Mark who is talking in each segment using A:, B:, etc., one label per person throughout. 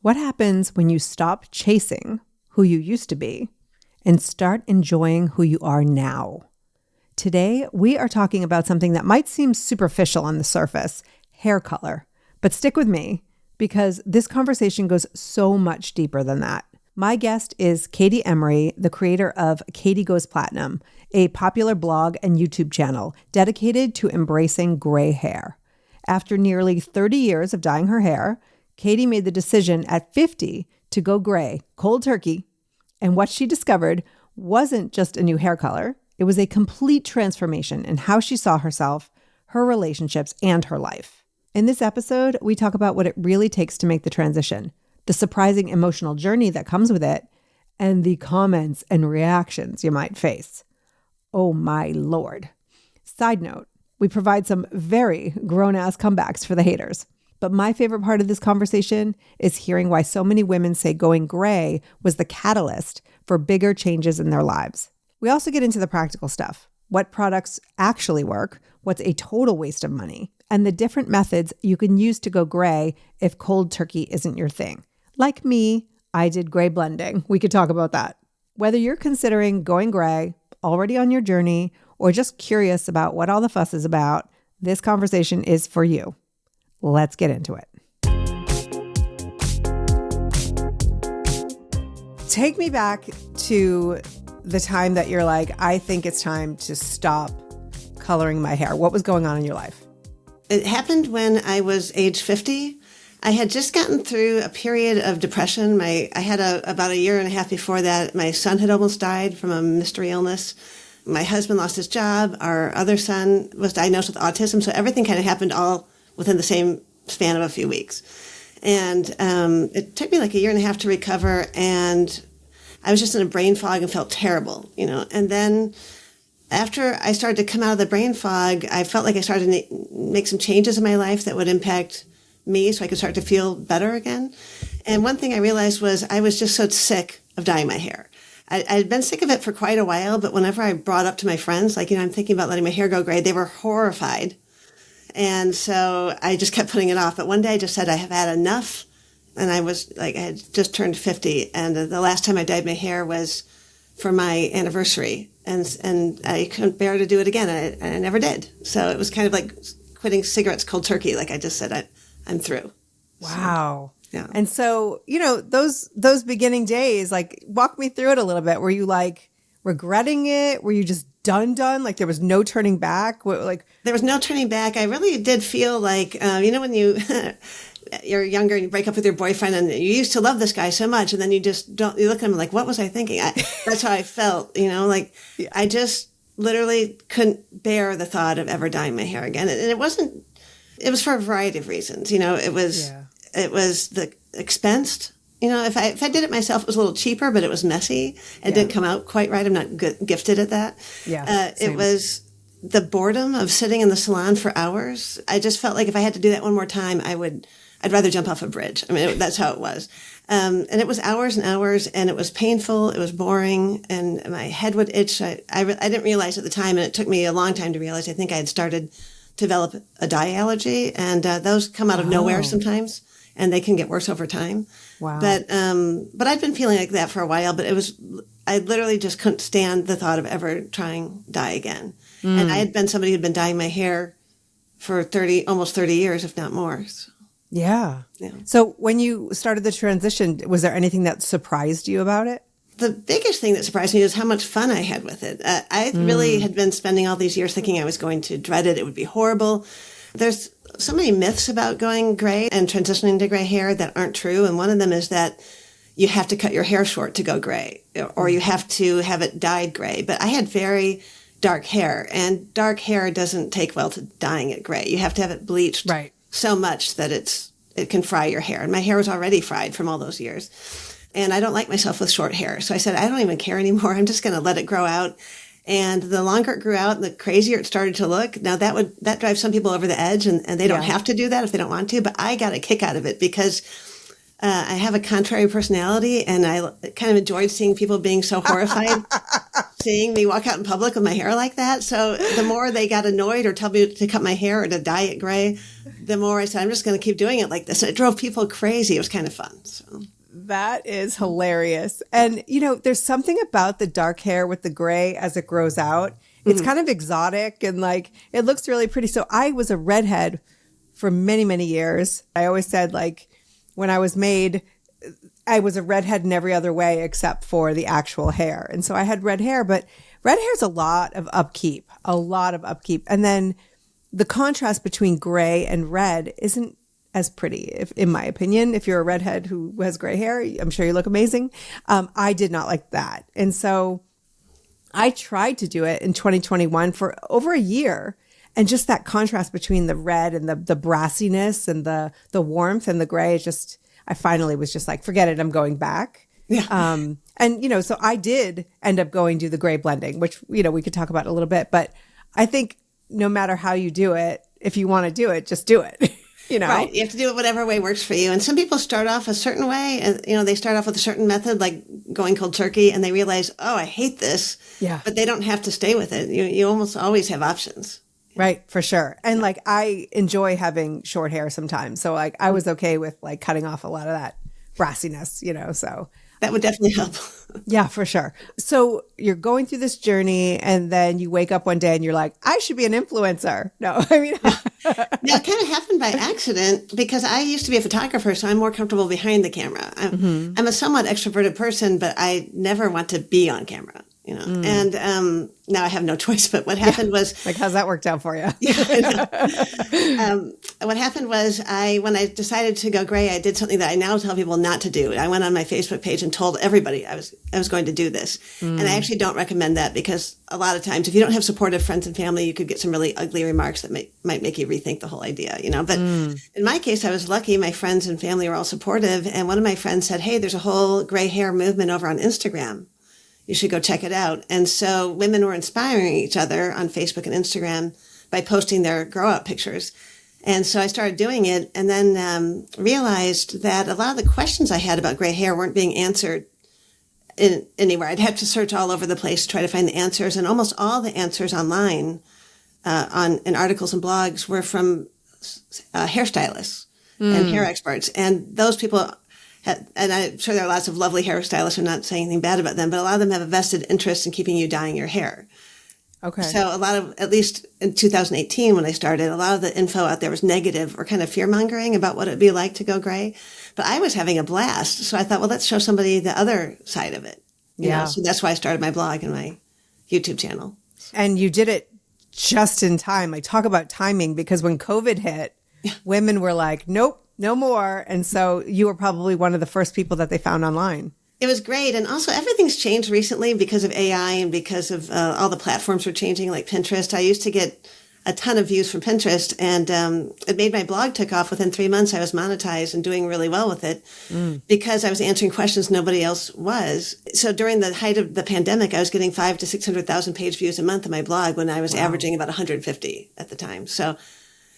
A: What happens when you stop chasing who you used to be and start enjoying who you are now? Today, we are talking about something that might seem superficial on the surface, hair color. But stick with me because this conversation goes so much deeper than that. My guest is Katie Emery, the creator of Katie Goes Platinum, a popular blog and YouTube channel dedicated to embracing gray hair. After nearly 30 years of dyeing her hair, Katie made the decision at 50 to go gray, cold turkey. And what she discovered wasn't just a new hair color. It was a complete transformation in how she saw herself, her relationships, and her life. In this episode, we talk about what it really takes to make the transition, the surprising emotional journey that comes with it, and the comments and reactions you might face. Oh my Lord. Side note, we provide some very grown-ass comebacks for the haters. But my favorite part of this conversation is hearing why so many women say going gray was the catalyst for bigger changes in their lives. We also get into the practical stuff, what products actually work, what's a total waste of money, and the different methods you can use to go gray if cold turkey isn't your thing. Like me, I did gray blending. We could talk about that. Whether you're considering going gray, already on your journey, or just curious about what all the fuss is about, this conversation is for you. Let's get into it. Take me back to the time that you're like, I think it's time to stop coloring my hair. What was going on in your life?
B: It happened when I was age 50. I had just gotten through a period of depression. I had about a year and a half before that. My son had almost died from a mystery illness. My husband lost his job. Our other son was diagnosed with autism. So everything kind of happened all within the same span of a few weeks. And it took me like a year and a half to recover. And I was just in a brain fog and felt terrible, And then after I started to come out of the brain fog, I felt like I started to make some changes in my life that would impact me so I could start to feel better again. And one thing I realized was I was just so sick of dyeing my hair. I'd been sick of it for quite a while, but whenever I brought up to my friends, I'm thinking about letting my hair go gray, they were horrified. And so I just kept putting it off. But one day I just said, I have had enough. And I was I had just turned 50. And the last time I dyed my hair was for my anniversary. And I couldn't bear to do it again. I never did. So it was kind of like quitting cigarettes cold turkey. Like I just said, I'm through.
A: Wow.
B: So, yeah.
A: And so, those beginning days, walk me through it a little bit. Were you regretting it? Were you just done? Like there was no turning back?
B: There was no turning back. I really did feel like, when you're younger and you break up with your boyfriend and you used to love this guy so much and then you just don't, you look at him like, what was I thinking? That's how I felt, Yeah. I just literally couldn't bear the thought of ever dyeing my hair again. And it was for a variety of reasons. It was the expense. If I did it myself, it was a little cheaper, but it was messy. It didn't come out quite right. I'm not gifted at that.
A: Yeah.
B: It was the boredom of sitting in the salon for hours. I just felt like if I had to do that one more time, I'd rather jump off a bridge. I mean, that's how it was. And it was hours and hours, and it was painful. It was boring, and my head would itch. I didn't realize at the time, and it took me a long time to realize. I think I had started to develop a dye allergy, and those come out of nowhere sometimes, and they can get worse over time.
A: Wow.
B: But I'd been feeling like that for a while, but I literally just couldn't stand the thought of ever trying dye again. And I had been somebody who'd been dyeing my hair for almost 30 years, if not more. So.
A: Yeah.
B: Yeah.
A: So when you started the transition, was there anything that surprised you about it?
B: The biggest thing that surprised me is how much fun I had with it. I really had been spending all these years thinking I was going to dread it. It would be horrible. There's so many myths about going gray and transitioning to gray hair that aren't true. And one of them is that you have to cut your hair short to go gray, or you have to have it dyed gray. But I had very dark hair, and dark hair doesn't take well to dyeing it gray. You have to have it bleached so much that it can fry your hair. And my hair was already fried from all those years. And I don't like myself with short hair. So I said, I don't even care anymore. I'm just going to let it grow out. And the longer it grew out, the crazier it started to look. Now that drives some people over the edge, and they don't have to do that if they don't want to. But I got a kick out of it because I have a contrary personality, and I kind of enjoyed seeing people being so horrified seeing me walk out in public with my hair like that. So the more they got annoyed or tell me to cut my hair or to dye it gray, the more I said, I'm just going to keep doing it like this. And it drove people crazy. It was kind of fun. So
A: that is hilarious. And, there's something about the dark hair with the gray as it grows out. It's kind of exotic and like, it looks really pretty. So I was a redhead for many, many years. I always said like when I was made, I was a redhead in every other way except for the actual hair. And so I had red hair, but red hair is a lot of upkeep. And then the contrast between gray and red isn't as pretty, in my opinion. If you're a redhead who has gray hair, I'm sure you look amazing. I did not like that. And so I tried to do it in 2021 for over a year. And just that contrast between the red and the brassiness and the warmth and the gray is just, I finally was just like, forget it, I'm going back.
B: yeah.
A: So I did end up going do the gray blending, which, we could talk about in a little bit. But I think no matter how you do it, if you want to do it, just do it.
B: Right. You have to do it whatever way works for you. And some people start off a certain way and, they start off with a certain method, like going cold turkey, and they realize, oh, I hate this.
A: Yeah.
B: But they don't have to stay with it. You almost always have options.
A: Right. For sure. And like, I enjoy having short hair sometimes. So like, I was okay with like cutting off a lot of that brassiness, so.
B: That would definitely help.
A: Yeah, for sure. So you're going through this journey and then you wake up one day and you're like, I should be an influencer. No, I mean.
B: Now, it kind of happened by accident because I used to be a photographer, so I'm more comfortable behind the camera. I'm a somewhat extroverted person, but I never want to be on camera. And now I have no choice. But what happened was,
A: like, how's that worked out for you?
B: Yeah, I know. What happened was, when I decided to go gray, I did something that I now tell people not to do. I went on my Facebook page and told everybody I was going to do this. And I actually don't recommend that because a lot of times, if you don't have supportive friends and family, you could get some really ugly remarks that might make you rethink the whole idea. But in my case, I was lucky. My friends and family were all supportive, and one of my friends said, "Hey, there's a whole gray hair movement over on Instagram. You should go check it out." And so women were inspiring each other on Facebook and Instagram by posting their grow up pictures. And so I started doing it and then realized that a lot of the questions I had about gray hair weren't being answered anywhere. I'd have to search all over the place to try to find the answers. And almost all the answers online in articles and blogs were from hairstylists and hair experts. And those people... And I'm sure there are lots of lovely hairstylists. I'm not saying anything bad about them, but a lot of them have a vested interest in keeping you dyeing your hair.
A: Okay.
B: So a lot of, at least in 2018 when I started, a lot of the info out there was negative or kind of fear-mongering about what it'd be like to go gray. But I was having a blast. So I thought, well, let's show somebody the other side of it. You know? So that's why I started my blog and my YouTube channel.
A: And you did it just in time. Like, talk about timing, because when COVID hit, women were like, nope. No more. And so you were probably one of the first people that they found online.
B: It was great. And also everything's changed recently because of AI and because of all the platforms are changing, like Pinterest. I used to get a ton of views from Pinterest, and it made my blog took off. Within 3 months, I was monetized and doing really well with it because I was answering questions nobody else was. So during the height of the pandemic, I was getting 500,000 to 600,000 page views a month on my blog when I was averaging about 150 at the time. So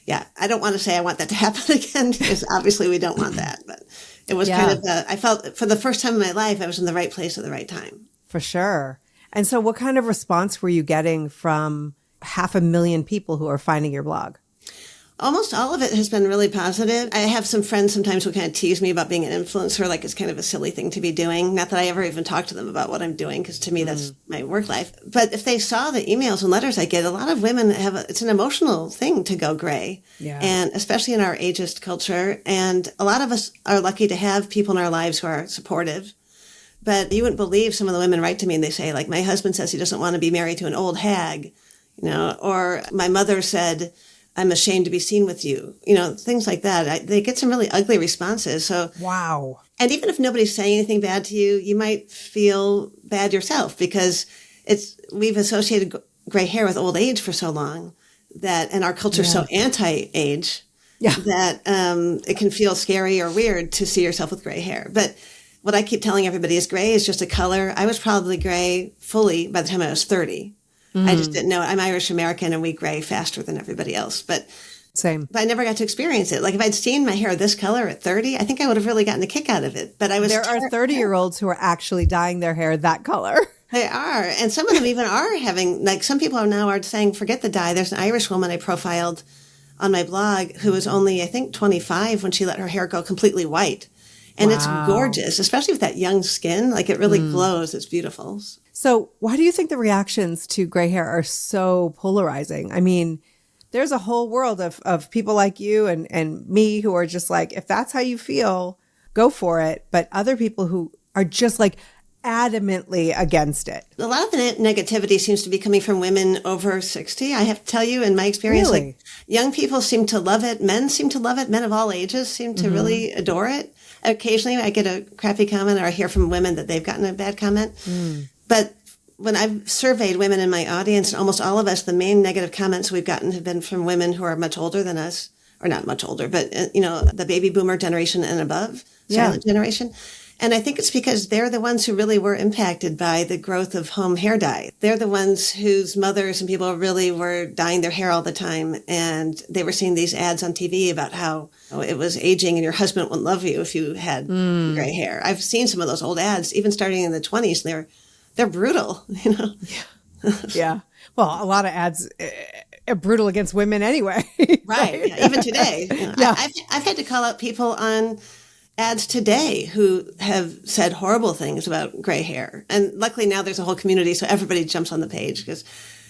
B: yeah, I don't want to say I want that to happen again because obviously we don't want that. But it was kind of, I felt for the first time in my life, I was in the right place at the right time.
A: For sure. And so what kind of response were you getting from 500,000 people who are finding your blog?
B: Almost all of it has been really positive. I have some friends sometimes who kind of tease me about being an influencer, like it's kind of a silly thing to be doing. Not that I ever even talk to them about what I'm doing, because to me that's my work life. But if they saw the emails and letters I get, a lot of women it's an emotional thing to go gray. Yeah. And especially in our ageist culture. And a lot of us are lucky to have people in our lives who are supportive. But you wouldn't believe some of the women write to me and they say, like, my husband says he doesn't want to be married to an old hag, or my mother said, I'm ashamed to be seen with you, things like that. They get some really ugly responses. So,
A: wow.
B: And even if nobody's saying anything bad to you, you might feel bad yourself because we've associated gray hair with old age for so long and our culture's so anti-age that it can feel scary or weird to see yourself with gray hair. But what I keep telling everybody is gray is just a color. I was probably gray fully by the time I was 30. I just didn't know. I'm Irish American and we gray faster than everybody else. But
A: Same.
B: But I never got to experience it. Like if I'd seen my hair this color at 30, I think I would have really gotten a kick out of it. But
A: There are 30-year-olds who are actually dyeing their hair that color.
B: They are. And some of them even are having, like some people are saying, forget the dye. There's an Irish woman I profiled on my blog who was only, I think, 25 when she let her hair go completely white. And It's gorgeous, especially with that young skin. Like it really glows. It's beautiful.
A: So why do you think the reactions to gray hair are so polarizing? I mean, there's a whole world of people like you and me who are just like, if that's how you feel, go for it. But other people who are just like adamantly against it.
B: A lot of the negativity seems to be coming from women over 60. I have to tell you, in my experience,
A: Really?
B: like young people seem to love it. Men seem to love it. Men of all ages seem to really adore it. Occasionally I get a crappy comment or I hear from women that they've gotten a bad comment. But when I've surveyed women in my audience, almost all of us, the main negative comments we've gotten have been from women who are much older than us, or not much older, but, the baby boomer generation and above, silent generation. And I think it's because they're the ones who really were impacted by the growth of home hair dye. They're the ones whose mothers and people really were dyeing their hair all the time. And they were seeing these ads on TV about how it was aging and your husband wouldn't love you if you had gray hair. I've seen some of those old ads, even starting in the 20s. They're brutal,
A: Yeah. Well, a lot of ads are brutal against women anyway.
B: Right. Yeah, even today.
A: Yeah.
B: I've had to call out people on ads today who have said horrible things about gray hair. And luckily now there's a whole community, so everybody jumps on the page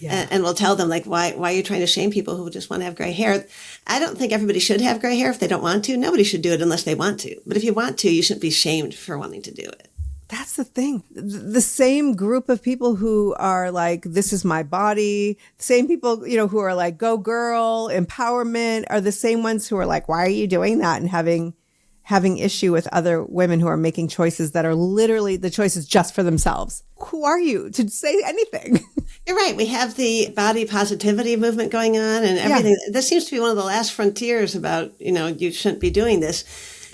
B: and we'll tell them, like, why are you trying to shame people who just want to have gray hair? I don't think everybody should have gray hair if they don't want to. Nobody should do it unless they want to. But if you want to, you shouldn't be shamed for wanting to do it.
A: That's the thing. The same group of people who are like, this is my body, same people, who are like, go girl, empowerment, are the same ones who are like, why are you doing that? And having issue with other women who are making choices that are literally the choices just for themselves. Who are you to say anything?
B: You're right. We have the body positivity movement going on and everything. Yeah. This seems to be one of the last frontiers about, you shouldn't be doing this.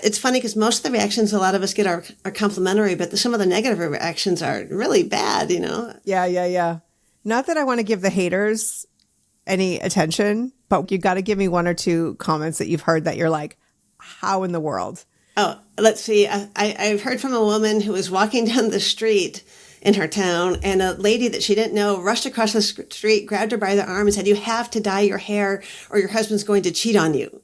B: It's funny because most of the reactions a lot of us get are complimentary, but some of the negative reactions are really bad,
A: Yeah. Not that I want to give the haters any attention, but you got to give me one or two comments that you've heard that you're like, how in the world?
B: Oh, let's see. I've heard from a woman who was walking down the street in her town, and a lady that she didn't know rushed across the street, grabbed her by the arm and said, you have to dye your hair or your husband's going to cheat on you.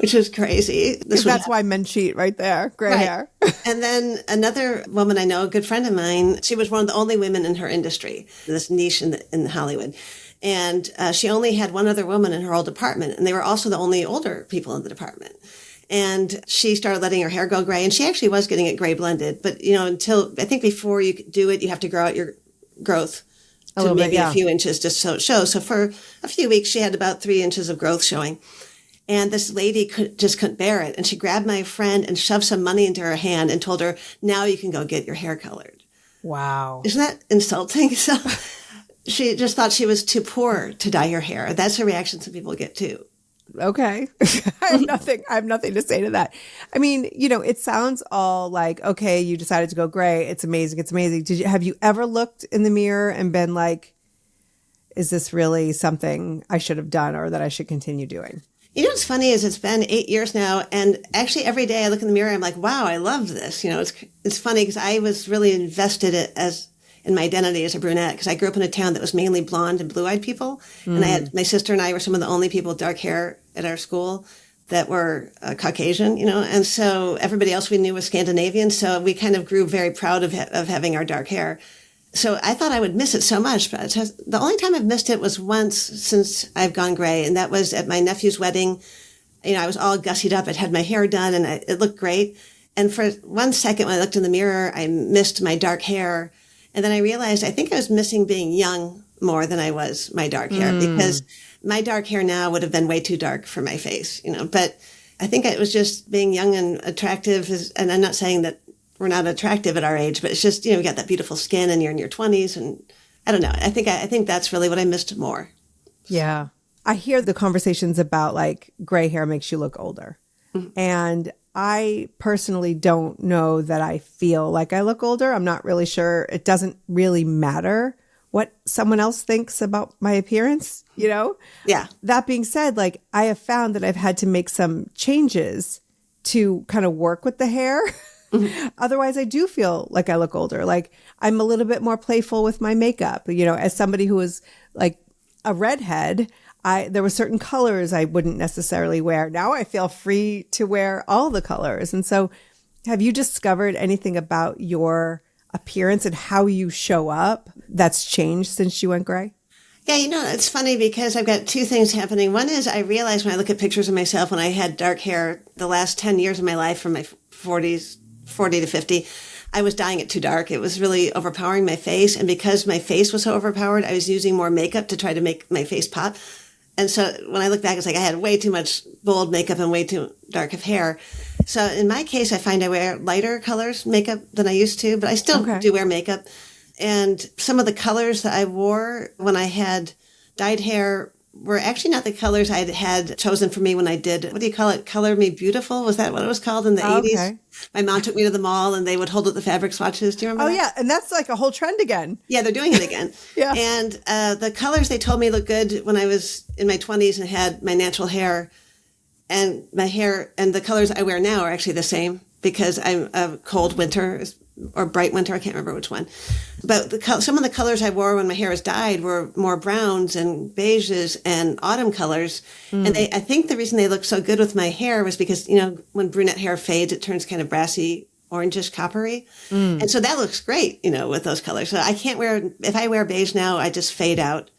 B: Which was crazy.
A: That's why men cheat right there. Gray hair.
B: And then another woman I know, a good friend of mine, she was one of the only women in her industry, this niche in Hollywood. And she only had one other woman in her whole department. And they were also the only older people in the department. And she started letting her hair go gray. And she actually was getting it gray blended. But, until, I think before you do it, you have to grow out your growth to maybe a few inches just so it shows. So for a few weeks, she had about 3 inches of growth showing. And this lady just couldn't bear it. And she grabbed my friend and shoved some money into her hand and told her, now you can go get your hair colored.
A: Wow.
B: Isn't that insulting? So she just thought she was too poor to dye her hair. That's a reaction some people get too.
A: Okay. I have nothing to say to that. I mean, it sounds all like, okay, you decided to go gray. It's amazing. It's amazing. Have you ever looked in the mirror and been like, is this really something I should have done or that I should continue doing?
B: What's funny is it's been 8 years now, and actually every day I look in the mirror, I'm like, wow, I love this. It's funny because I was really invested in my identity as a brunette because I grew up in a town that was mainly blonde and blue-eyed people. And my sister and I were some of the only people with dark hair at our school that were Caucasian, and so everybody else we knew was Scandinavian. So we kind of grew very proud of having our dark hair. So I thought I would miss it so much, but the only time I've missed it was once since I've gone gray, and that was at my nephew's wedding. I was all gussied up. I'd had my hair done, and it looked great. And for 1 second when I looked in the mirror, I missed my dark hair. And then I realized I think I was missing being young more than I was my dark hair, because my dark hair now would have been way too dark for my face, But I think it was just being young and attractive, and I'm not saying that we're not attractive at our age, but it's just, we got that beautiful skin and you're in your 20s. And I don't know. I think that's really what I missed more.
A: Yeah. I hear the conversations about like gray hair makes you look older. Mm-hmm. And I personally don't know that I feel like I look older. I'm not really sure. It doesn't really matter what someone else thinks about my appearance. you know?
B: Yeah.
A: That being said, like I have found that I've had to make some changes to kind of work with the hair. Otherwise, I do feel like I look older. Like I'm a little bit more playful with my makeup. You know, as somebody who was like a redhead, there were certain colors I wouldn't necessarily wear. Now I feel free to wear all the colors. And so have you discovered anything about your appearance and how you show up that's changed since you went gray?
B: Yeah, it's funny because I've got two things happening. One is I realize when I look at pictures of myself when I had dark hair the last 10 years of my life from my 40s, 40 to 50, I was dyeing it too dark. It was really overpowering my face. And because my face was so overpowered, I was using more makeup to try to make my face pop. And so when I look back, it's like I had way too much bold makeup and way too dark of hair. So in my case, I find I wear lighter colors makeup than I used to, but I still do wear makeup. And some of the colors that I wore when I had dyed hair were actually not the colors I had chosen for me when I did, what do you call it? Color Me Beautiful? Was that what it was called in the 80s? My mom took me to the mall and they would hold up the fabric swatches. Do you remember that?
A: Yeah. And that's like a whole trend again.
B: Yeah, they're doing it again.
A: Yeah.
B: And the colors they told me looked good when I was in my 20s and had my natural hair. And my hair and the colors I wear now are actually the same because I'm a cold winter or bright winter. I can't remember which one. But some of the colors I wore when my hair was dyed were more browns and beiges and autumn colors. And I think the reason they look so good with my hair was because, when brunette hair fades, it turns kind of brassy, orangish, coppery. And so that looks great, with those colors. So I can't if I wear beige now, I just fade out.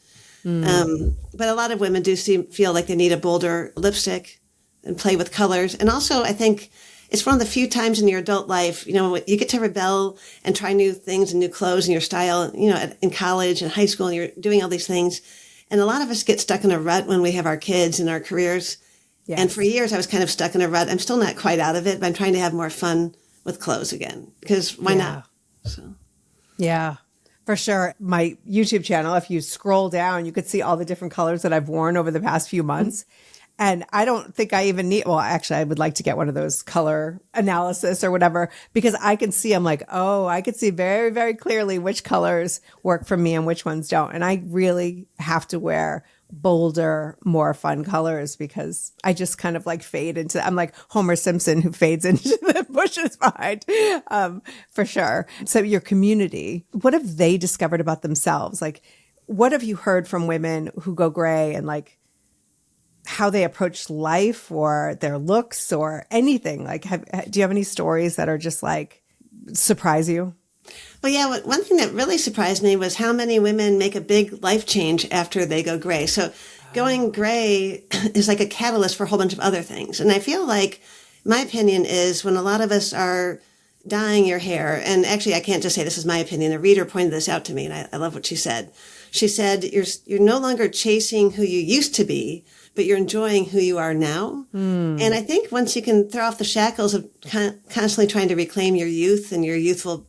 B: But a lot of women do feel like they need a bolder lipstick and play with colors. And also, I think it's one of the few times in your adult life, you get to rebel and try new things and new clothes and your style, in college and high school, and you're doing all these things. And a lot of us get stuck in a rut when we have our kids and our careers. Yes. And for years, I was kind of stuck in a rut. I'm still not quite out of it, but I'm trying to have more fun with clothes again, because why not? So.
A: Yeah. For sure. My YouTube channel, if you scroll down, you could see all the different colors that I've worn over the past few months. And I don't think I even actually, I would like to get one of those color analysis or whatever, because I can see, I'm like, I could see very, very clearly which colors work for me and which ones don't. And I really have to wear bolder, more fun colors because I just kind of like fade into, I'm like Homer Simpson who fades into the bushes behind, for sure. So your community, what have they discovered about themselves? Like, what have you heard from women who go gray and like, how they approach life or their looks or anything? Like, do you have any stories that are just like surprise you?
B: Well, yeah, one thing that really surprised me was how many women make a big life change after they go gray. So going gray is like a catalyst for a whole bunch of other things. And I feel like my opinion is when a lot of us are dyeing your hair, and actually I can't just say this is my opinion, a reader pointed this out to me and I love what she said. She said, you're no longer chasing who you used to be, but you're enjoying who you are now. And I think once you can throw off the shackles of constantly trying to reclaim your youth and your youthful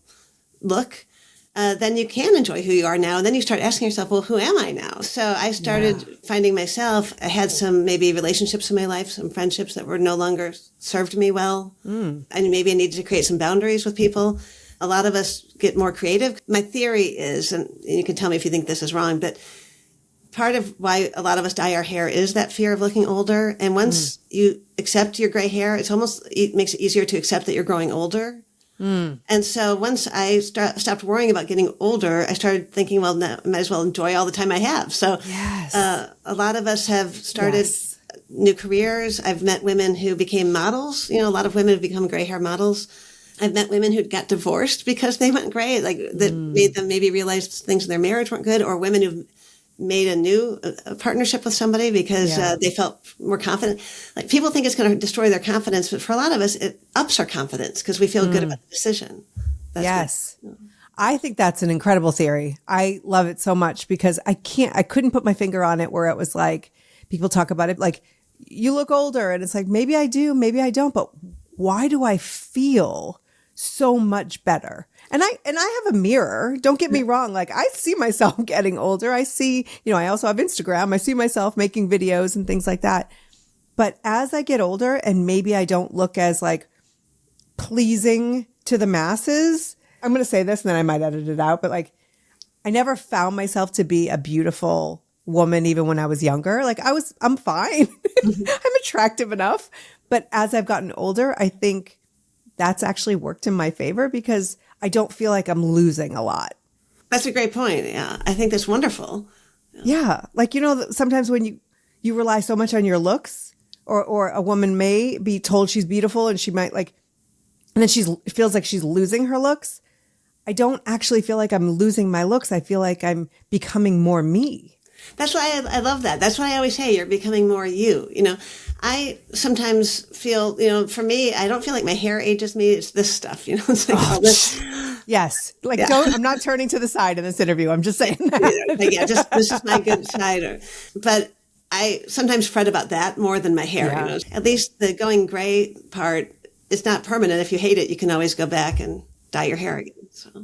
B: look, then you can enjoy who you are now. And then you start asking yourself, well, who am I now? So I started finding myself. I had some maybe relationships in my life, some friendships that were no longer served me well. And maybe I needed to create some boundaries with people. A lot of us get more creative. My theory is, and you can tell me if you think this is wrong, but part of why a lot of us dye our hair is that fear of looking older. And once you accept your gray hair, it makes it easier to accept that you're growing older. And so once I stopped worrying about getting older, I started thinking, well, now I might as well enjoy all the time I have. So a lot of us have started new careers. I've met women who became models. A lot of women have become gray hair models. I've met women who got divorced because they went gray, like that made them maybe realize things in their marriage weren't good, or women who've made a new partnership with somebody because they felt more confident. Like people think it's going to destroy their confidence, but for a lot of us, it ups our confidence because we feel good about the decision.
A: I think that's an incredible theory. I love it so much because I couldn't put my finger on it where it was like, people talk about it like, you look older and it's like, maybe I do, maybe I don't, but why do I feel so much better? And I have a mirror. Don't get me wrong. Like I see myself getting older. I see, I also have Instagram. I see myself making videos and things like that. But as I get older and maybe I don't look as like pleasing to the masses, I'm going to say this and then I might edit it out, but like I never found myself to be a beautiful woman even when I was younger. Like I'm fine. I'm attractive enough. But as I've gotten older, I think that's actually worked in my favor because I don't feel like I'm losing a lot.
B: That's a great point. Yeah. I think that's wonderful.
A: Yeah. Like, sometimes when you rely so much on your looks or a woman may be told she's beautiful and she might and then feels like she's losing her looks. I don't actually feel like I'm losing my looks. I feel like I'm becoming more me.
B: That's why I love that. That's why I always say you're becoming more you. I sometimes feel, for me, I don't feel like my hair ages me. It's this stuff, it's like all this.
A: Yes. Like, I'm not turning to the side in this interview. I'm just saying that.
B: This is my good side. But I sometimes fret about that more than my hair.
A: Yeah.
B: At least the going gray part is not permanent. If you hate it, you can always go back and dye your hair again.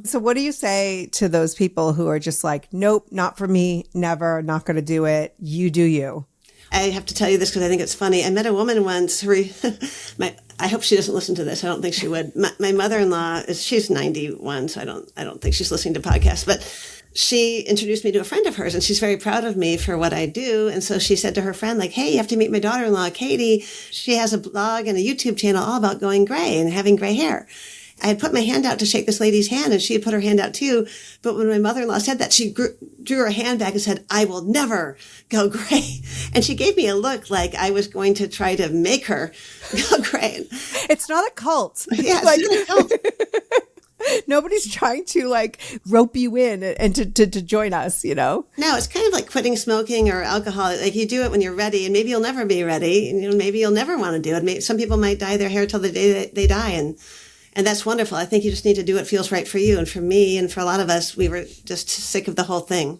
A: So what do you say to those people who are just like, nope, not for me, never, not going to do it. You do you.
B: I have to tell you this because I think it's funny. I met a woman once I hope she doesn't listen to this. I don't think she would. My mother-in-law she's 91, so I don't think she's listening to podcasts, but she introduced me to a friend of hers and she's very proud of me for what I do. And so she said to her friend, like, hey, you have to meet my daughter-in-law, Katie. She has a blog and a YouTube channel all about going gray and having gray hair. I had put my hand out to shake this lady's hand and she had put her hand out too. But when my mother-in-law said that, she drew her hand back and said, I will never go gray. And she gave me a look like I was going to try to make her go gray.
A: It's not a cult.
B: Yeah, it's not a cult.
A: Nobody's trying to rope you in and to join us,
B: No, it's kind of like quitting smoking or alcohol. Like you do it when you're ready and maybe you'll never be ready. And maybe you'll never want to do it. Maybe some people might dye their hair till the day they die. And that's wonderful. I think you just need to do what feels right for you. And for me and for a lot of us, we were just sick of the whole thing,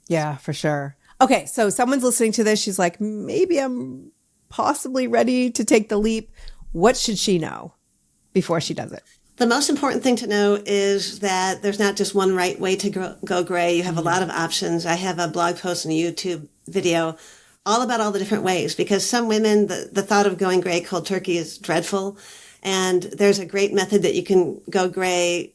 A: Yeah, for sure. Okay, so someone's listening to this. She's like, maybe I'm possibly ready to take the leap. What should she know before she does it?
B: The most important thing to know is that there's not just one right way to go gray. You have a lot of options. I have a blog post and a YouTube video all about all the different ways because some women, the thought of going gray cold turkey is dreadful. And there's a great method that you can go gray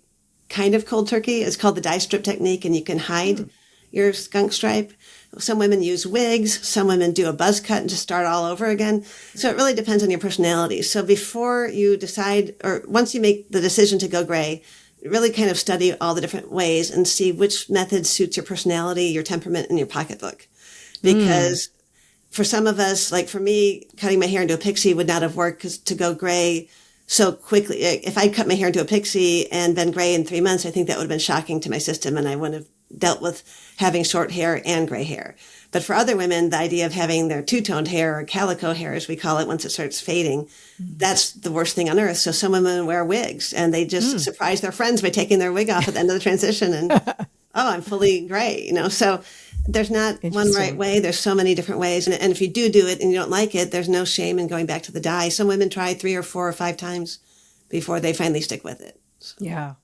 B: kind of cold turkey. It's called the dye strip technique, and you can hide your skunk stripe. Some women use wigs. Some women do a buzz cut and just start all over again. So it really depends on your personality. So before you decide, or once you make the decision to go gray, really kind of study all the different ways and see which method suits your personality, your temperament, and your pocketbook. Because for some of us, like for me, cutting my hair into a pixie would not have worked because to go gray so quickly. If I'd cut my hair into a pixie and been gray in 3 months, I think that would have been shocking to my system and I wouldn't have dealt with having short hair and gray hair. But for other women, the idea of having their two-toned hair or calico hair, as we call it, once it starts fading, that's the worst thing on earth. So some women wear wigs and they just surprise their friends by taking their wig off at the end of the transition and, oh, I'm fully gray, So there's not one right way. There's so many different ways. And if you do it and you don't like it, there's no shame in going back to the dye. Some women try 3 or 4 or 5 times before they finally stick with it. So.
A: Yeah.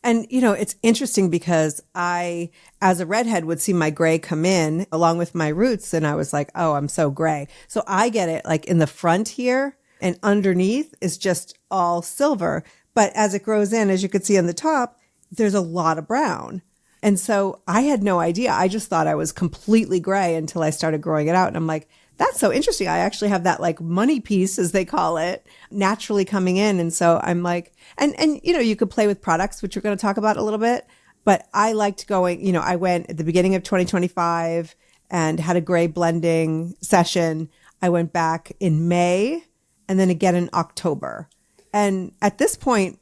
A: And, it's interesting because I, as a redhead, would see my gray come in along with my roots. And I was like, oh, I'm so gray. So I get it like in the front here and underneath is just all silver. But as it grows in, as you could see on the top, there's a lot of brown. And so I had no idea. I just thought I was completely gray until I started growing it out. And I'm like, that's so interesting. I actually have that money piece, as they call it, naturally coming in. And so I'm like, and you could play with products, which we're going to talk about a little bit. But I liked going, I went at the beginning of 2025 and had a gray blending session. I went back in May and then again in October. And at this point,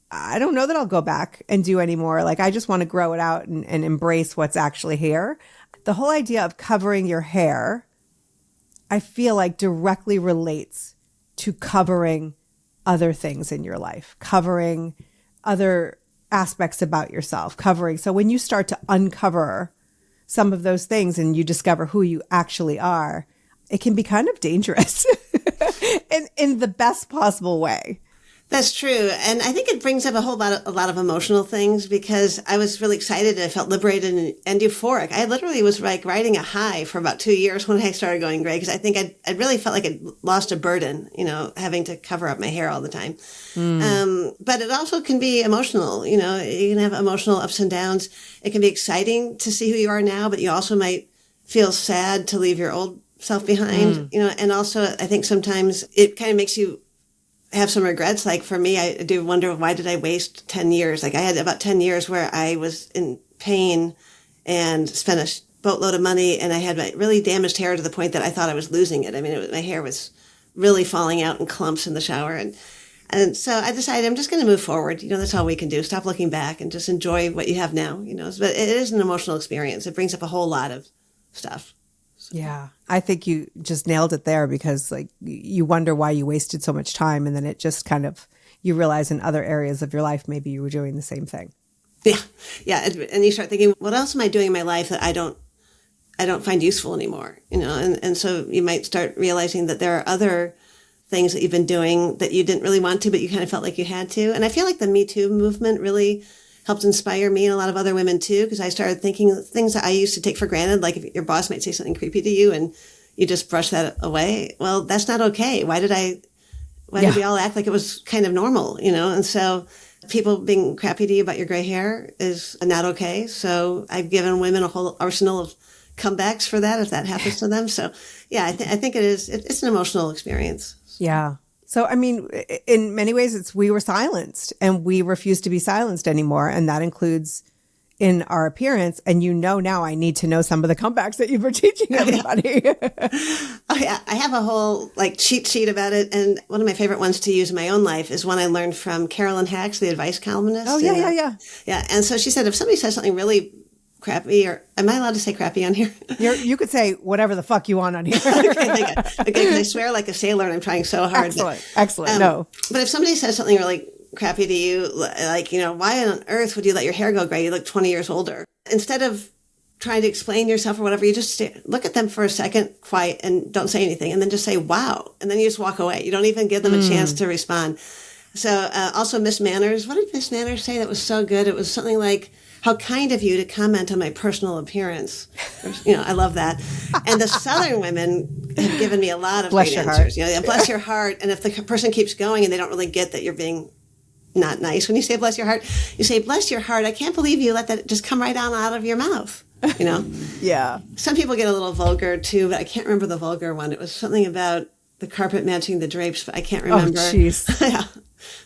A: I don't know that I'll go back and do anymore. I just want to grow it out and embrace what's actually here. The whole idea of covering your hair, I feel like directly relates to covering other things in your life, covering other aspects about yourself, So when you start to uncover some of those things and you discover who you actually are, it can be kind of dangerous in the best possible way.
B: That's true. And I think it brings up a lot of emotional things because I was really excited and I felt liberated and euphoric. I literally was riding a high for about 2 years when I started going gray because I think I really felt like I'd lost a burden, having to cover up my hair all the time. But it also can be emotional. You can have emotional ups and downs. It can be exciting to see who you are now, but you also might feel sad to leave your old self behind, and also I think sometimes it kind of makes you have some regrets. Like for me, I do wonder, why did I waste 10 years? Like I had about 10 years where I was in pain and spent a boatload of money, and I had my really damaged hair to the point that I thought I was losing it. I mean, my hair was really falling out in clumps in the shower. And so I decided I'm just going to move forward. That's all we can do. Stop looking back and just enjoy what you have now, But it is an emotional experience. It brings up a whole lot of stuff. So.
A: Yeah. I think you just nailed it there, because like you wonder why you wasted so much time. And then it just kind of, you realize in other areas of your life, maybe you were doing the same thing.
B: Yeah. Yeah. And you start thinking, what else am I doing in my life that I don't find useful anymore, and so you might start realizing that there are other things that you've been doing that you didn't really want to, but you kind of felt like you had to. And I feel like the Me Too movement really helped inspire me and a lot of other women too, because I started thinking things that I used to take for granted, like if your boss might say something creepy to you and you just brush that away. Well, that's not okay. Why did we all act like it was kind of normal, And so people being crappy to you about your gray hair is not okay. So I've given women a whole arsenal of comebacks for that if that happens to them. So yeah, I think it's an emotional experience.
A: Yeah. So, I mean, in many ways, we were silenced, and we refuse to be silenced anymore. And that includes in our appearance. And now I need to know some of the comebacks that you were teaching everybody.
B: Oh yeah. I have a whole cheat sheet about it. And one of my favorite ones to use in my own life is one I learned from Carolyn Hacks, the advice columnist.
A: Oh, yeah.
B: Yeah. And so she said, if somebody says something really crappy, or am I allowed to say crappy on here?
A: You could say whatever the fuck you want on here.
B: Okay, because I swear like a sailor and I'm trying so hard.
A: Excellent. No.
B: But if somebody says something really crappy to you, like, why on earth would you let your hair go gray? You look 20 years older. Instead of trying to explain yourself or whatever, you just look at them for a second, quiet, and don't say anything. And then just say, wow. And then you just walk away. You don't even give them a chance to respond. So also Miss Manners. What did Miss Manners say that was so good? It was something like, how kind of you to comment on my personal appearance. I love that. And the Southern women have given me a lot of great answers. Bless your heart. And if the person keeps going and they don't really get that you're being not nice when you say bless your heart, you say, bless your heart. I can't believe you let that just come right on out of your mouth.
A: Yeah.
B: Some people get a little vulgar too, but I can't remember the vulgar one. It was something about the carpet matching the drapes, but I can't remember.
A: Oh, jeez.
B: Yeah.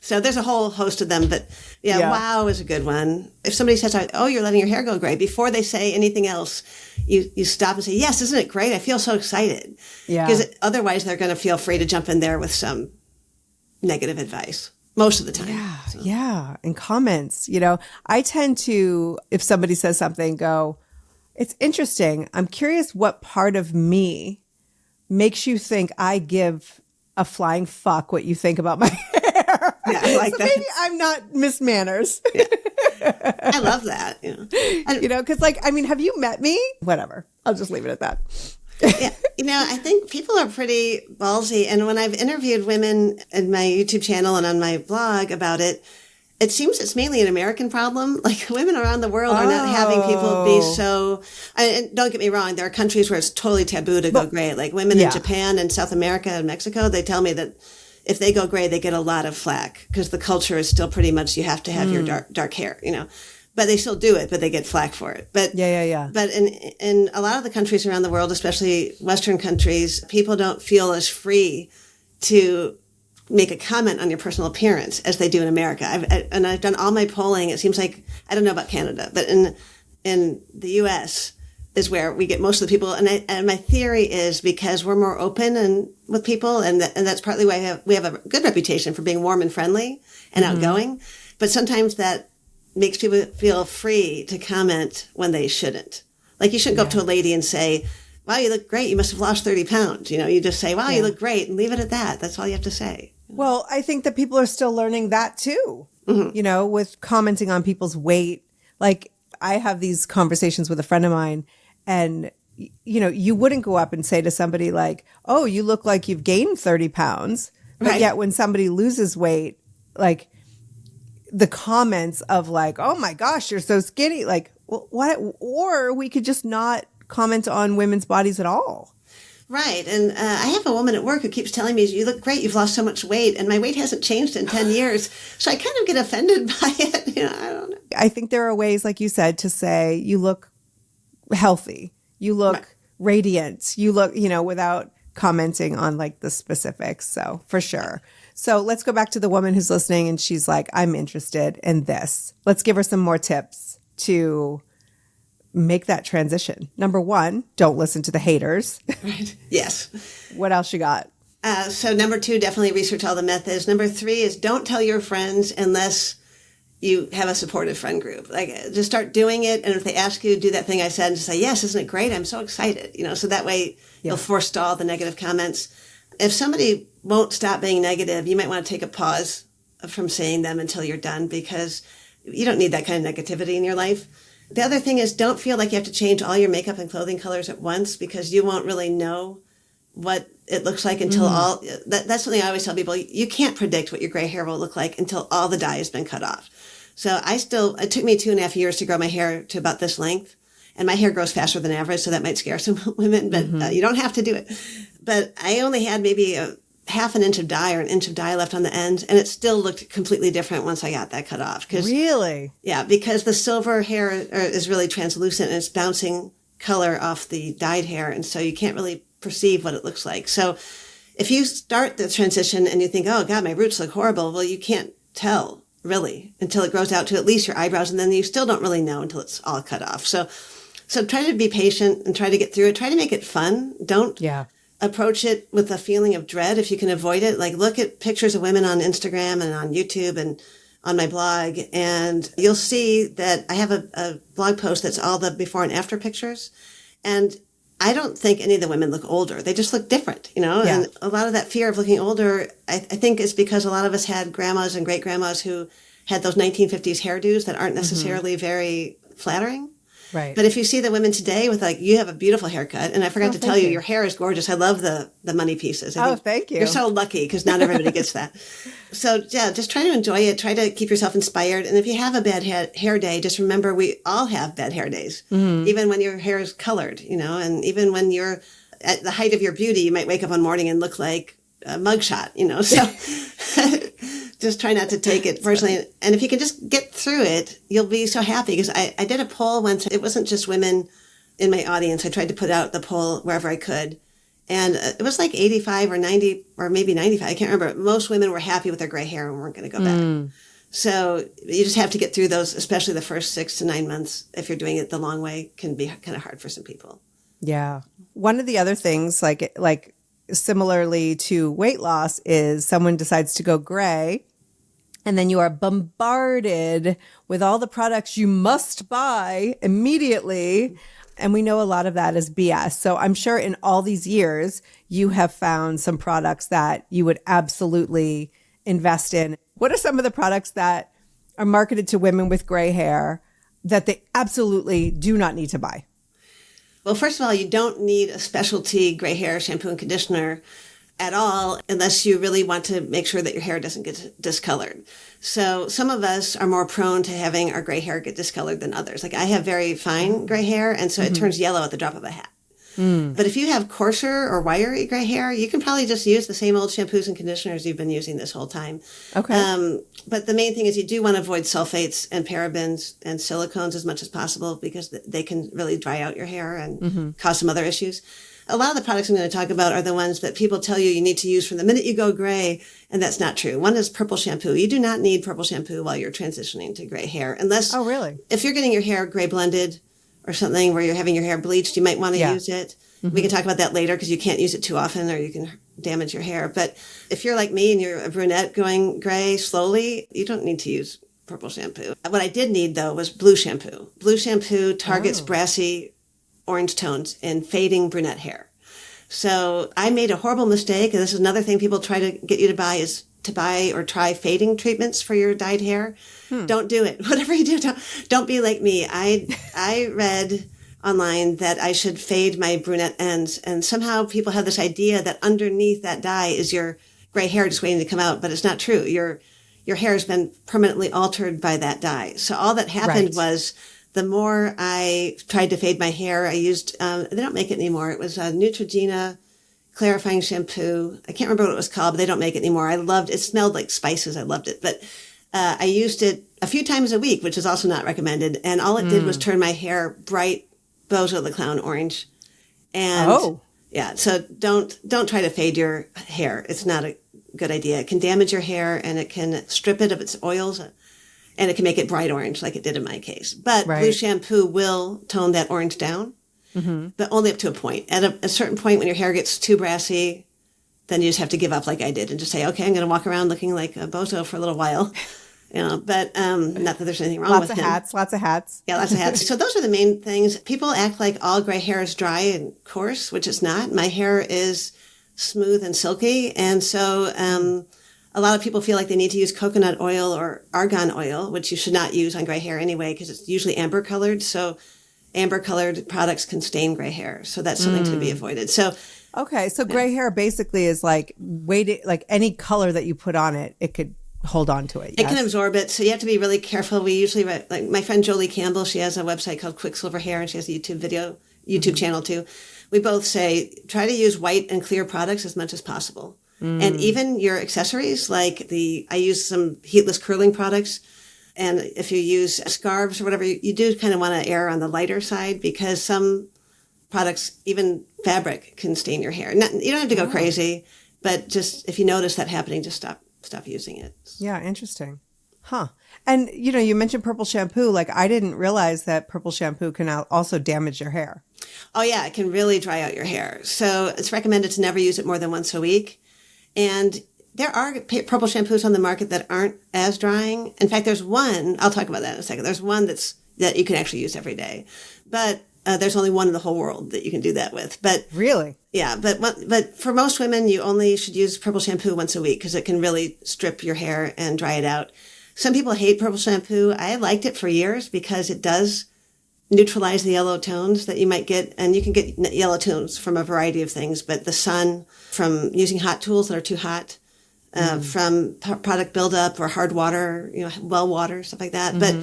B: So there's a whole host of them, but wow is a good one. If somebody says, oh, you're letting your hair go gray, before they say anything else, you stop and say, yes, isn't it great? I feel so excited. Yeah. Because otherwise they're going to feel free to jump in there with some negative advice most of the time.
A: Yeah. So. Yeah. And comments, I tend to, if somebody says something, go, it's interesting. I'm curious what part of me makes you think I give a flying fuck what you think about my hair.
B: Yeah, I like that.
A: Maybe I'm not Miss Manners.
B: Yeah. I love that.
A: Because have you met me? Whatever. I'll just leave it at that.
B: Yeah. I think people are pretty ballsy. And when I've interviewed women in my YouTube channel and on my blog about it, it seems it's mainly an American problem. Like women around the world are not having people be so, and don't get me wrong, there are countries where it's totally taboo to go gray. Like women in Japan and South America and Mexico, they tell me that if they go gray, they get a lot of flack because the culture is still pretty much you have to have your dark hair, but they still do it, but they get flack for it. But But in a lot of the countries around the world, especially Western countries, people don't feel as free to make a comment on your personal appearance as they do in America. I've done all my polling. It seems like, I don't know about Canada, but in the U.S. is where we get most of the people. And my theory is because we're more open and with people, and that's partly why we have a good reputation for being warm and friendly and outgoing. But sometimes that makes people feel free to comment when they shouldn't. Like you shouldn't go up to a lady and say, wow, you look great. You must have lost 30 pounds. You just say, wow, you look great, and leave it at that. That's all you have to say.
A: Well, I think that people are still learning that too, with commenting on people's weight. Like I have these conversations with a friend of mine, and, you wouldn't go up and say to somebody like, oh, you look like you've gained 30 pounds. But yet when somebody loses weight, like the comments of like, oh my gosh, you're so skinny. Like what? Or we could just not comment on women's bodies at all.
B: Right. And I have a woman at work who keeps telling me, you look great. You've lost so much weight. And my weight hasn't changed in 10 years. So I kind of get offended by it. I don't know.
A: I think there are ways, like you said, to say you look healthy. You look radiant. You look, without commenting on like the specifics. So for sure. So let's go back to the woman who's listening and she's like, I'm interested in this. Let's give her some more tips to make that transition. Number one, don't listen to the haters.
B: Right. Yes.
A: What else you got?
B: So number two, definitely research all the methods. Number three is don't tell your friends unless you have a supportive friend group. Like, just start doing it. And if they ask you to do that thing I said, and just say, yes, isn't it great? I'm so excited. So that way you'll forestall the negative comments. If somebody won't stop being negative, you might want to take a pause from saying them until you're done, because you don't need that kind of negativity in your life. The other thing is, don't feel like you have to change all your makeup and clothing colors at once, because you won't really know what it looks like until that's something I always tell people. You can't predict what your gray hair will look like until all the dye has been cut off. So it took me 2.5 years to grow my hair to about this length, and my hair grows faster than average. So that might scare some women, but you don't have to do it. But I only had maybe a half an inch of dye or an inch of dye left on the end, and it still looked completely different once I got that cut off.
A: Really? Yeah,
B: because the silver hair is really translucent and it's bouncing color off the dyed hair, and so you can't really perceive what it looks like. So if you start the transition and you think, oh God, my roots look horrible, well, you can't tell really until it grows out to at least your eyebrows, and then you still don't really know until it's all cut off. So try to be patient and try to get through it. Try to make it fun. Don't approach it with a feeling of dread if you can avoid it. Like, look at pictures of women on Instagram and on YouTube and on my blog, and you'll see that I have a blog post that's all the before and after pictures. And I don't think any of the women look older. They just look different, and a lot of that fear of looking older, I think is because a lot of us had grandmas and great grandmas who had those 1950s hairdos that aren't necessarily very flattering.
A: Right.
B: But if you see the women today with you have a beautiful haircut, and I forgot to tell you, your hair is gorgeous. I love the money pieces.
A: Thank you.
B: You're so lucky because not everybody gets that. So just try to enjoy it. Try to keep yourself inspired. And if you have a bad hair day, just remember we all have bad hair days, even when your hair is colored, and even when you're at the height of your beauty, you might wake up one morning and look like a mugshot, so just try not to take it personally. And if you can just get through it, you'll be so happy. Because I did a poll once. It wasn't just women in my audience. I tried to put out the poll wherever I could. And it was like 85 or 90 or maybe 95. I can't remember. Most women were happy with their gray hair and weren't going to go back. So you just have to get through those, especially the first 6 to 9 months. If you're doing it the long way, can be kind of hard for some people.
A: Yeah. One of the other things, like similarly to weight loss, is someone decides to go gray, and then you are bombarded with all the products you must buy immediately. And we know a lot of that is BS. So I'm sure in all these years, you have found some products that you would absolutely invest in. What are some of the products that are marketed to women with gray hair that they absolutely do not need to buy?
B: Well, first of all, you don't need a specialty gray hair shampoo and conditioner at all, unless you really want to make sure that your hair doesn't get discolored. So some of us are more prone to having our gray hair get discolored than others. Like, I have very fine gray hair, and so it turns yellow at the drop of a hat. But if you have coarser or wiry gray hair, you can probably just use the same old shampoos and conditioners you've been using this whole time.
A: Okay.
B: But the main thing is you do want to avoid sulfates and parabens and silicones as much as possible, because they can really dry out your hair and cause some other issues. A lot of the products I'm going to talk about are the ones that people tell you need to use from the minute you go gray, and that's not true. One is purple shampoo. You do not need purple shampoo while you're transitioning to gray hair, unless if you're getting your hair gray blended or something where you're having your hair bleached, you might want to use it. We can talk about that later, because you can't use it too often or you can damage your hair. But if you're like me and you're a brunette going gray slowly, you don't need to use purple shampoo. What I did need, though, was blue shampoo. Blue shampoo targets brassy orange tones in fading brunette hair. So I made a horrible mistake, and this is another thing people try to get you to buy, is to buy or try fading treatments for your dyed hair. Don't do it. Whatever you do, don't be like me. I read online that I should fade my brunette ends, and somehow people have this idea that underneath that dye is your gray hair just waiting to come out, but it's not true. Your hair has been permanently altered by that dye. So all that happened was, the more I tried to fade my hair, I used, they don't make it anymore. It was a Neutrogena clarifying shampoo. I can't remember what it was called, but they don't make it anymore. I loved it. It smelled like spices. I loved it. But I used it a few times a week, which is also not recommended. And all it did was turn my hair bright Bozo the Clown orange. And
A: Oh.
B: yeah, so don't try to fade your hair. It's not a good idea. It can damage your hair, and it can strip it of its oils, and it can make it bright orange like it did in my case. But blue
A: Right.
B: shampoo will tone that orange down, but only up to a point. At a certain point, when your hair gets too brassy, then you just have to give up like I did and just say, okay, I'm going to walk around looking like a bozo for a little while. But not that there's anything wrong with him.
A: Lots of hats.
B: Yeah, lots of hats. So those are the main things. People act like all gray hair is dry and coarse, which it's not. My hair is smooth and silky. And so a lot of people feel like they need to use coconut oil or argan oil, which you should not use on gray hair anyway, because it's usually amber colored. So amber colored products can stain gray hair. So that's something to be avoided. So
A: Okay, so gray hair basically is like like any color that you put on it, it could hold on to it.
B: it can absorb it. So you have to be really careful. We usually, like my friend Jolie Campbell, she has a website called Quicksilver Hair, and she has a YouTube channel too. We both say, try to use white and clear products as much as possible. And even your accessories, like I use some heatless curling products. And if you use scarves or whatever, you do kind of want to err on the lighter side, because some products, even fabric, can stain your hair. You don't have to go crazy, but just if you notice that happening, just stop using it.
A: Yeah, interesting. Huh. And, you mentioned purple shampoo. Like, I didn't realize that purple shampoo can also damage your hair.
B: Oh, yeah, it can really dry out your hair. So it's recommended to never use it more than once a week. And there are purple shampoos on the market that aren't as drying. In fact, there's one, I'll talk about that in a second. There's one that you can actually use every day. But there's only one in the whole world that you can do that with. But
A: really?
B: Yeah, but for most women, you only should use purple shampoo once a week, because it can really strip your hair and dry it out. Some people hate purple shampoo. I liked it for years because it does neutralize the yellow tones that you might get. And you can get yellow tones from a variety of things, but the sun, from using hot tools that are too hot, from product buildup or hard water, well water, stuff like that. But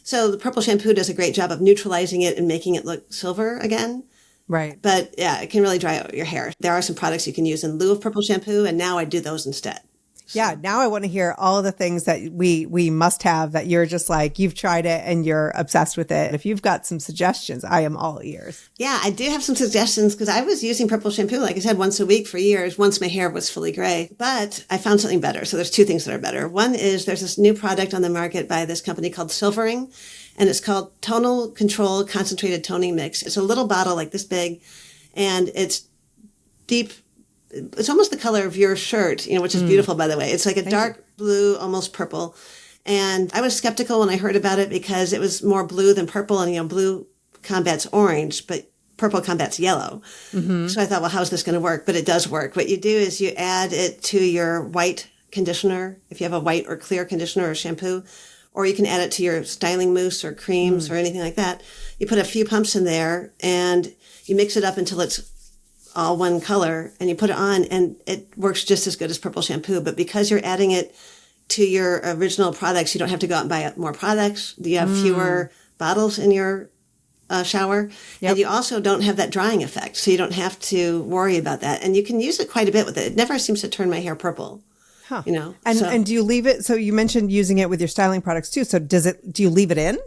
B: so the purple shampoo does a great job of neutralizing it and making it look silver again.
A: Right.
B: But yeah, it can really dry out your hair. There are some products you can use in lieu of purple shampoo, and now I do those instead.
A: Yeah, now I want to hear all of the things that we must have that you're just like, you've tried it and you're obsessed with it. If you've got some suggestions, I am all ears.
B: Yeah, I do have some suggestions, because I was using purple shampoo, like I said, once a week for years, once my hair was fully gray. But I found something better. So there's two things that are better. One is there's this new product on the market by this company called Silvering, and it's called Tonal Control Concentrated Toning Mix. It's a little bottle like this big, and it's deep. It's almost the color of your shirt, which is beautiful, by the way. It's like a dark blue, almost purple. And I was skeptical when I heard about it, because it was more blue than purple, and, blue combats orange, but purple combats yellow. So I thought, well, how's this going to work? But it does work. What you do is you add it to your white conditioner, if you have a white or clear conditioner or shampoo, or you can add it to your styling mousse or creams or anything like that. You put a few pumps in there, and you mix it up until it's all one color, and you put it on, and it works just as good as purple shampoo. But because you're adding it to your original products, you don't have to go out and buy more products. You have fewer bottles in your shower. Yep. And you also don't have that drying effect, so you don't have to worry about that. And you can use it quite a bit with it. It never seems to turn my hair purple.
A: Huh.
B: And
A: do you leave it? So you mentioned using it with your styling products too. So do you leave it in?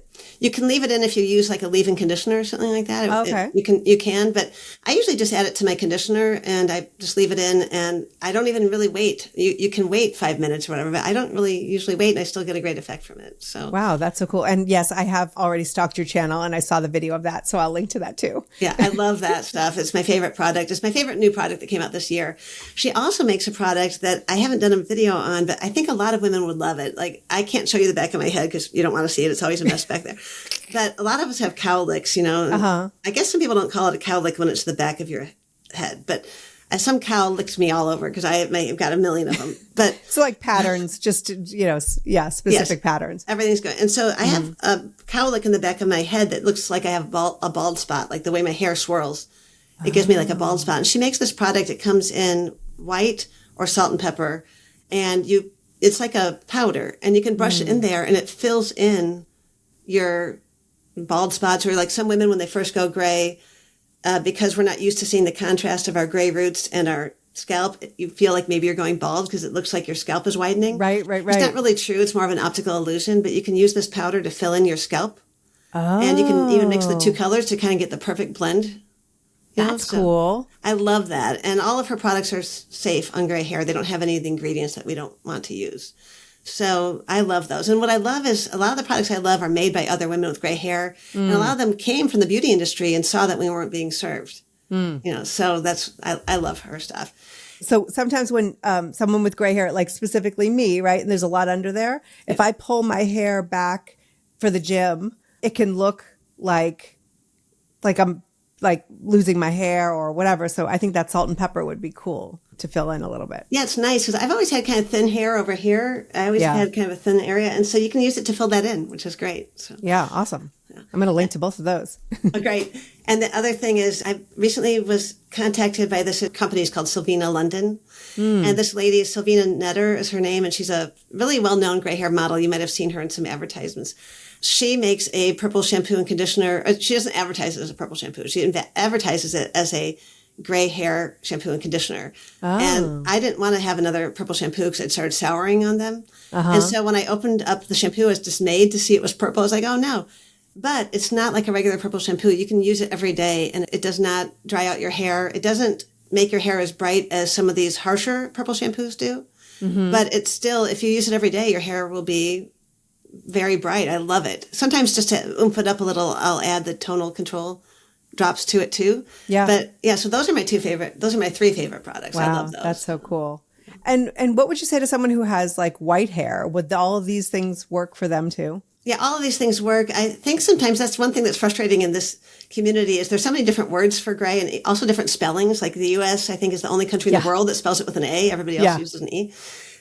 B: You can leave it in if you use like a leave-in conditioner or something like that.
A: Okay.
B: You can, but I usually just add it to my conditioner, and I just leave it in, and I don't even really wait. You can wait 5 minutes or whatever, but I don't really usually wait, and I still get a great effect from it. So
A: wow, that's so cool. And yes, I have already stalked your channel, and I saw the video of that, so I'll link to that too.
B: Yeah, I love that stuff. It's my favorite product. It's my favorite new product that came out this year. She also makes a product that I haven't done a video on, but I think a lot of women would love it. Like, I can't show you the back of my head because you don't want to see it. It's always a mess back there. But a lot of us have cowlicks, I guess some people don't call it a cowlick when it's the back of your head, but some cow licks me all over because I've got a million of them. But
A: so like patterns, just, specific patterns.
B: Everything's good. And so I have a cowlick in the back of my head that looks like I have a bald spot, like the way my hair swirls. It gives me like a bald spot. And she makes this product. It comes in white or salt and pepper, and it's like a powder, and you can brush it in there, and it fills in your bald spots, or like some women when they first go gray, because we're not used to seeing the contrast of our gray roots and our scalp, you feel like maybe you're going bald because it looks like your scalp is widening.
A: Right.
B: It's not really true. It's more of an optical illusion, but you can use this powder to fill in your scalp. Oh. And you can even mix the two colors to kind of get the perfect blend
A: That's
B: So
A: cool.
B: I love that. And all of her products are safe on gray hair. They don't have any of the ingredients that we don't want to use. So I love those. And what I love is a lot of the products I love are made by other women with gray hair. And a lot of them came from the beauty industry and saw that we weren't being served. So I love her stuff.
A: So sometimes when someone with gray hair, like specifically me, right, and there's a lot under there, if I pull my hair back for the gym, it can look like I'm like losing my hair or whatever. So I think that salt and pepper would be cool to fill in a little bit.
B: Yeah, it's nice because I've always had kind of thin hair over here. I always had kind of a thin area. And so you can use it to fill that in, which is great. So.
A: Yeah, awesome. I'm going to link to both of those.
B: Oh, great. And the other thing is I recently was contacted by this company called Sylvina London. And this lady, Sylvina Netter is her name, and she's a really well-known gray hair model. You might have seen her in some advertisements. She makes a purple shampoo and conditioner. She doesn't advertise it as a purple shampoo. She advertises it as a gray hair shampoo and conditioner. Oh. And I didn't want to have another purple shampoo because I'd started souring on them. And so when I opened up the shampoo, I was dismayed to see it was purple. I was like, oh no. But it's not like a regular purple shampoo. You can use it every day and it does not dry out your hair. It doesn't make your hair as bright as some of these harsher purple shampoos do. But it's still, if you use it every day, your hair will be very bright. I love it. Sometimes just to oomph it up a little, I'll add the tonal control drops to it too. Yeah. But yeah, so those are my three favorite products.
A: Wow,
B: I love those.
A: That's so cool. And what would you say to someone who has like white hair? Would all of these things work for them too?
B: Yeah, all of these things work. I think sometimes that's one thing that's frustrating in this community is there's so many different words for gray and also different spellings. Like the U.S., I think, is the only country in the world that spells it with an A. Everybody else uses an E.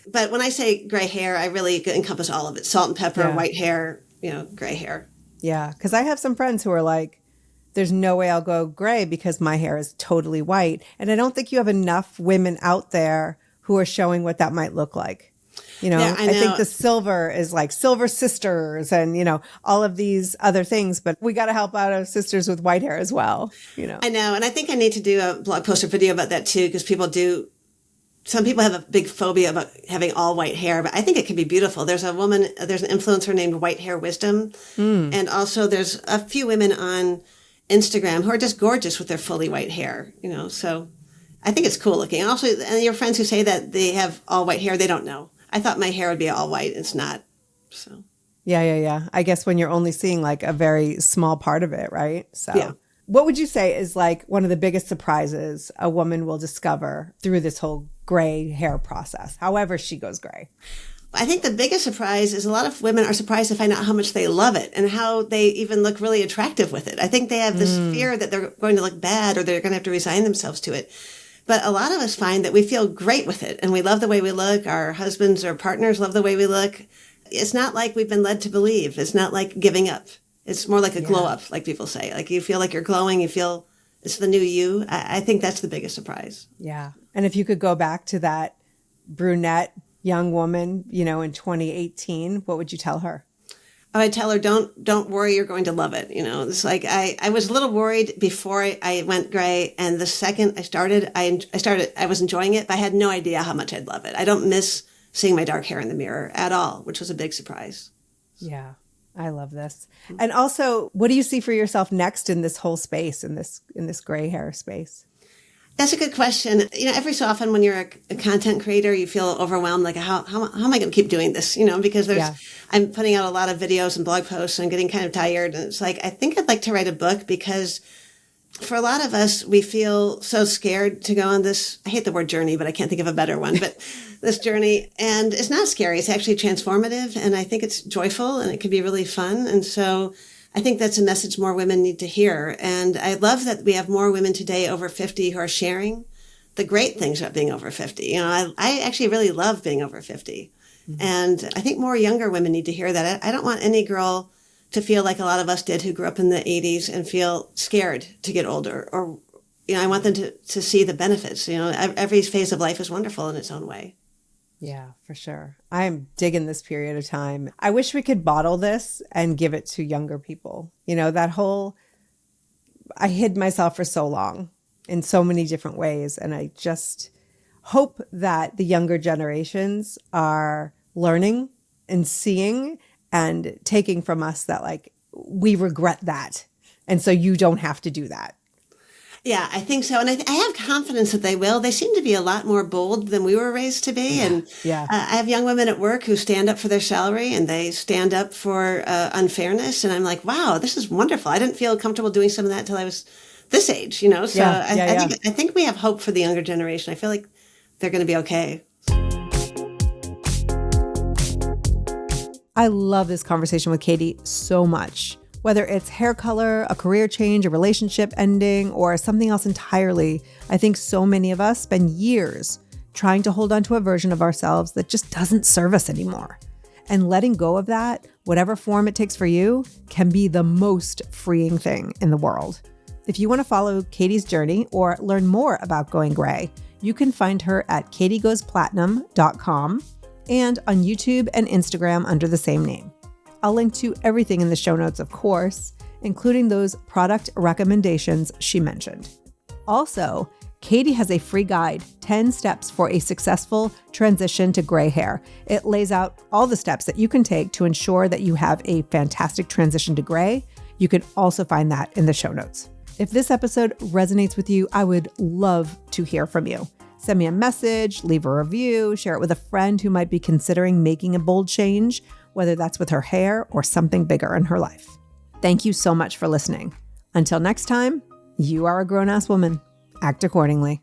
B: But when I say gray hair, I really encompass all of it. Salt and pepper, white hair, gray hair.
A: Yeah, because I have some friends who are like, there's no way I'll go gray because my hair is totally white. And I don't think you have enough women out there who are showing what that might look like. I think the silver is like Silver Sisters and, all of these other things, but we got to help out our sisters with white hair as well,
B: I know. And I think I need to do a blog post or video about that too, because some people have a big phobia about having all white hair, but I think it can be beautiful. There's an influencer named White Hair Wisdom. And also there's a few women on Instagram who are just gorgeous with their fully white hair, so I think it's cool looking. And also, and your friends who say that they have all white hair, they don't know. I thought my hair would be all white. It's not. So.
A: Yeah. I guess when you're only seeing like a very small part of it, right? So what would you say is like one of the biggest surprises a woman will discover through this whole gray hair process, however she goes gray?
B: I think the biggest surprise is a lot of women are surprised to find out how much they love it and how they even look really attractive with it. I think they have this fear that they're going to look bad or they're going to have to resign themselves to it. But a lot of us find that we feel great with it and we love the way we look. Our husbands or partners love the way we look. It's not like we've been led to believe. It's not like giving up. It's more like a glow up, like people say. Like you feel like you're glowing. You feel it's the new you. I think that's the biggest surprise.
A: Yeah. And if you could go back to that brunette young woman, in 2018, what would you tell her?
B: I would tell her, don't worry, you're going to love it. It's like I was a little worried before I went gray. And the second I started, I was enjoying it, but I had no idea how much I'd love it. I don't miss seeing my dark hair in the mirror at all, which was a big surprise.
A: Yeah, I love this. And also, what do you see for yourself next in this whole space, in this gray hair space?
B: That's a good question. Every so often when you're a content creator, you feel overwhelmed. Like, how am I going to keep doing this? Because I'm putting out a lot of videos and blog posts and I'm getting kind of tired. And it's like, I think I'd like to write a book because for a lot of us, we feel so scared to go on this, I hate the word journey, but I can't think of a better one, but this journey. And it's not scary. It's actually transformative. And I think it's joyful and it can be really fun. And so I think that's a message more women need to hear. And I love that we have more women today over 50 who are sharing the great things about being over 50. I actually really love being over 50. Mm-hmm. And I think more younger women need to hear that. I don't want any girl to feel like a lot of us did who grew up in the 80s and feel scared to get older. Or, I want them to see the benefits. Every phase of life is wonderful in its own way.
A: Yeah, for sure. I'm digging this period of time. I wish we could bottle this and give it to younger people. I hid myself for so long in so many different ways. And I just hope that the younger generations are learning and seeing and taking from us that like, we regret that. And so you don't have to do that.
B: Yeah, I think so. And I have confidence that they will. They seem to be a lot more bold than we were raised to be. And
A: Yeah.
B: I have young women at work who stand up for their salary and they stand up for unfairness. And I'm like, wow, this is wonderful. I didn't feel comfortable doing some of that until I was this age, you know? So
A: Yeah, yeah, yeah.
B: I think we have hope for the younger generation. I feel like they're going to be okay.
A: I love this conversation with Katie so much. Whether it's hair color, a career change, a relationship ending, or something else entirely, I think so many of us spend years trying to hold on to a version of ourselves that just doesn't serve us anymore. And letting go of that, whatever form it takes for you, can be the most freeing thing in the world. If you want to follow Katie's journey or learn more about going gray, you can find her at katiegoesplatinum.com and on YouTube and Instagram under the same name. I'll link to everything in the show notes, of course, including those product recommendations she mentioned. Also, Katie has a free guide, 10 steps for a successful transition to gray hair. It lays out all the steps that you can take to ensure that you have a fantastic transition to gray. You can also find that in the show notes. If this episode resonates with you, I would love to hear from you. Send me a message, leave a review, share it with a friend who might be considering making a bold change, whether that's with her hair or something bigger in her life. Thank you so much for listening. Until next time, you are a grown-ass woman. Act accordingly.